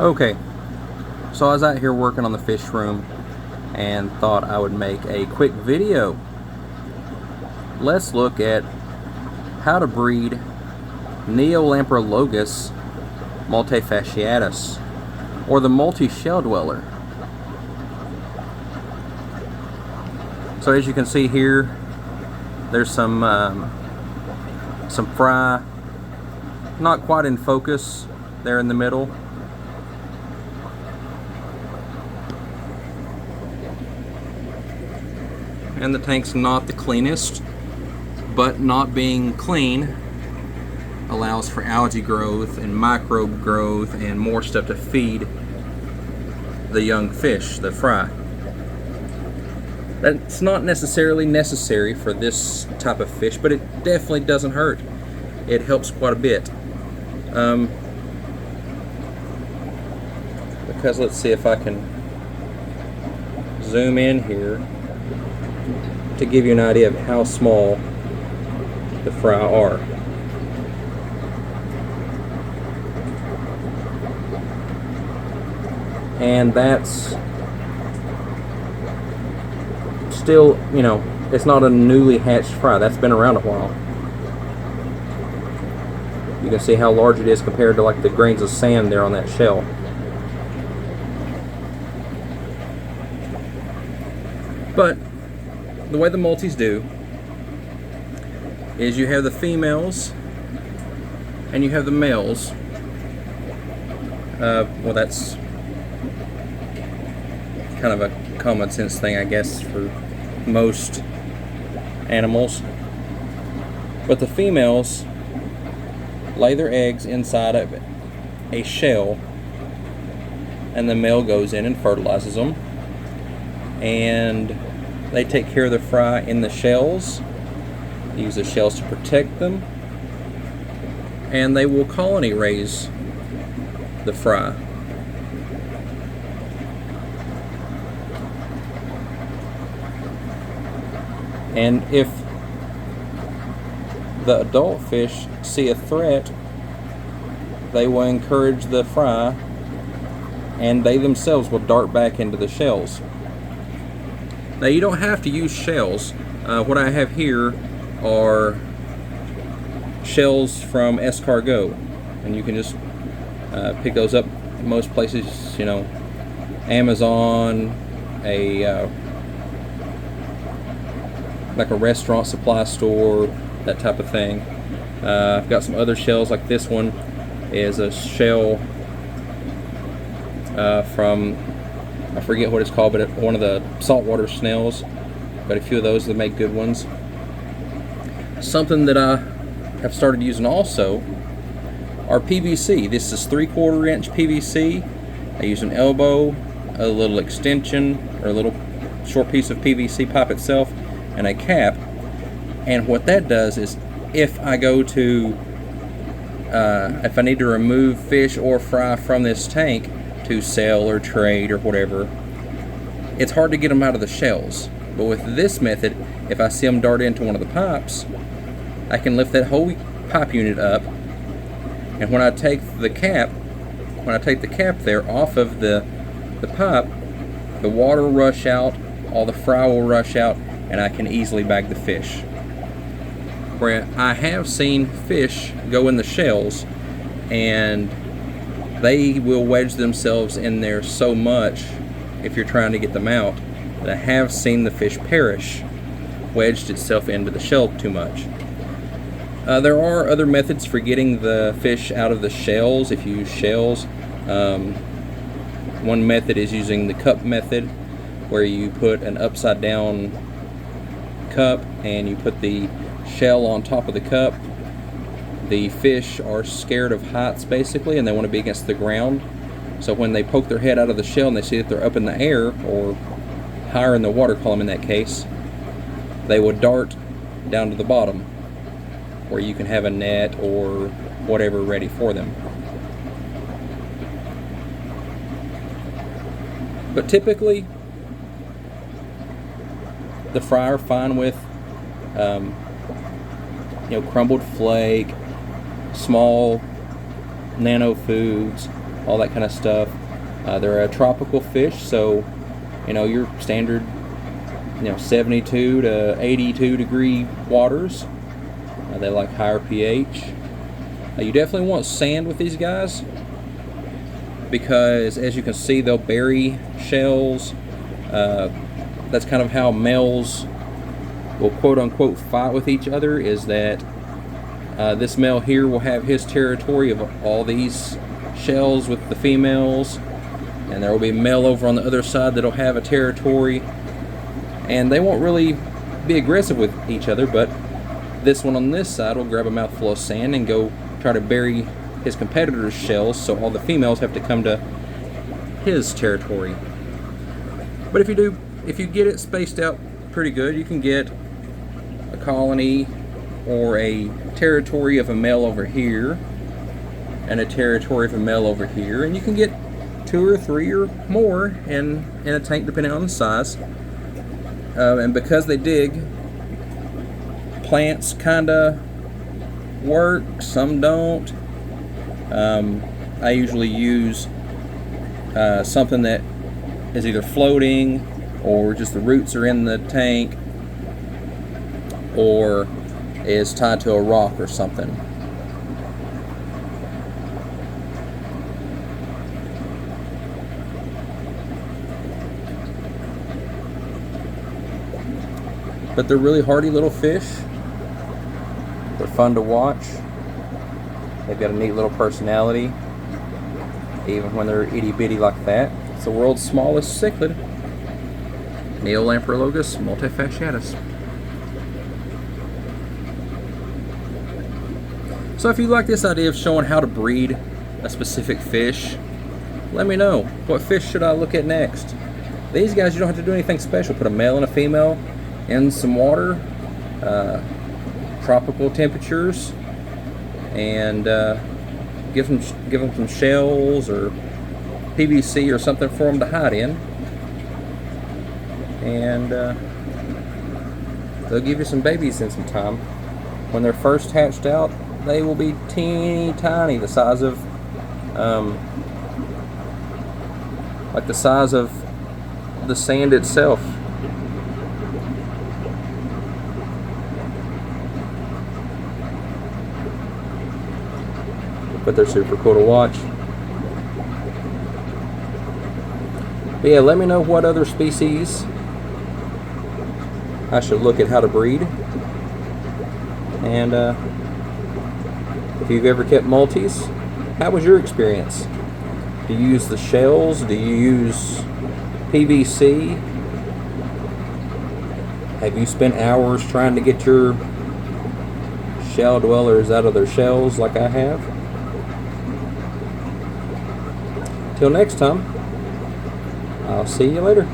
Okay, so I was out here working on the fish room and thought I would make a quick video. Let's look at how to breed Neolamprologus multifasciatus, or the multi-shell dweller. So as you can see here, there's some fry, not quite in focus there in the middle. And the tank's not the cleanest, but not being clean allows for algae growth and microbe growth and more stuff to feed the young fish, the fry. That's not necessarily necessary for this type of fish, but it definitely doesn't hurt. It helps quite a bit. Because let's see if I can zoom in here to give you an idea of how small the fry are. And that's still, you know, it's not a newly hatched fry. That's been around a while. You can see how large it is compared to like the grains of sand there on that shell. But the way the multis do is you have the females and you have the males. Well, that's kind of a common sense thing, I guess, for most animals. But the females lay their eggs inside of a shell, and the male goes in and fertilizes them, and they take care of the fry in the shells. They use the shells to protect them, and they will colony raise the fry. And if the adult fish see a threat, they will encourage the fry, and they themselves will dart back into the shells. Now, you don't have to use shells. What I have here are shells from escargot, and you can just pick those up most places, you know, Amazon, like a restaurant supply store, that type of thing. I've got some other shells, like this one is a shell from, I forget what it's called, but one of the saltwater snails. Got a few of those that make good ones. Something that I have started using also are PVC. This is 3/4 inch PVC. I use an elbow, a little extension, or a little short piece of PVC pipe itself, and a cap. And what that does is, if I go to if I need to remove fish or fry from this tank to sell or trade or whatever, it's hard to get them out of the shells. But with this method, if I see them dart into one of the pipes, I can lift that whole pipe unit up, and when I take the cap there off of the pipe, the water will rush out, all the fry will rush out, and I can easily bag the fish. Where I have seen fish go in the shells, and they will wedge themselves in there so much if you're trying to get them out, that I have seen the fish perish, wedged itself into the shell too much. There are other methods for getting the fish out of the shells if you use shells. One method is using the cup method, where you put an upside down cup and you put the shell on top of the cup. The fish are scared of heights basically, and they want to be against the ground. So when they poke their head out of the shell and they see that they're up in the air, or higher in the water column in that case, they would dart down to the bottom, where you can have a net or whatever ready for them. But typically the fry are fine with crumbled flake, small nano foods, all that kind of stuff. They're a tropical fish, so your standard 72 to 82 degree waters. They like higher pH. You definitely want sand with these guys, because as you can see, they'll bury shells. That's kind of how males will quote unquote fight with each other, is that this male here will have his territory of all these shells with the females, and there will be a male over on the other side that'll have a territory, and they won't really be aggressive with each other, but this one on this side will grab a mouthful of sand and go try to bury his competitor's shells, so all the females have to come to his territory. But if you get it spaced out pretty good, you can get a colony or a territory of a male over here and a territory of a male over here, and you can get 2 or 3 or more in a tank depending on the size. And because they dig, plants kinda work, some don't. I usually use something that is either floating, or just the roots are in the tank, or is tied to a rock or something. But they're really hardy little fish. They're fun to watch. They've got a neat little personality, even when they're itty bitty like that. It's the world's smallest cichlid, Neolamprologus multifasciatus. So if you like this idea of showing how to breed a specific fish, let me know. What fish should I look at next? These guys, you don't have to do anything special. Put a male and a female in some water, tropical temperatures, and give them some shells or PVC or something for them to hide in, and they'll give you some babies in some time. When they're first hatched out, they will be teeny tiny, the size of like the size of the sand itself. But they're super cool to watch. But yeah, let me know what other species I should look at how to breed. And if you've ever kept multis, how was your experience? Do you use the shells? Do you use PVC? Have you spent hours trying to get your shell dwellers out of their shells like I have? Till next time, I'll see you later.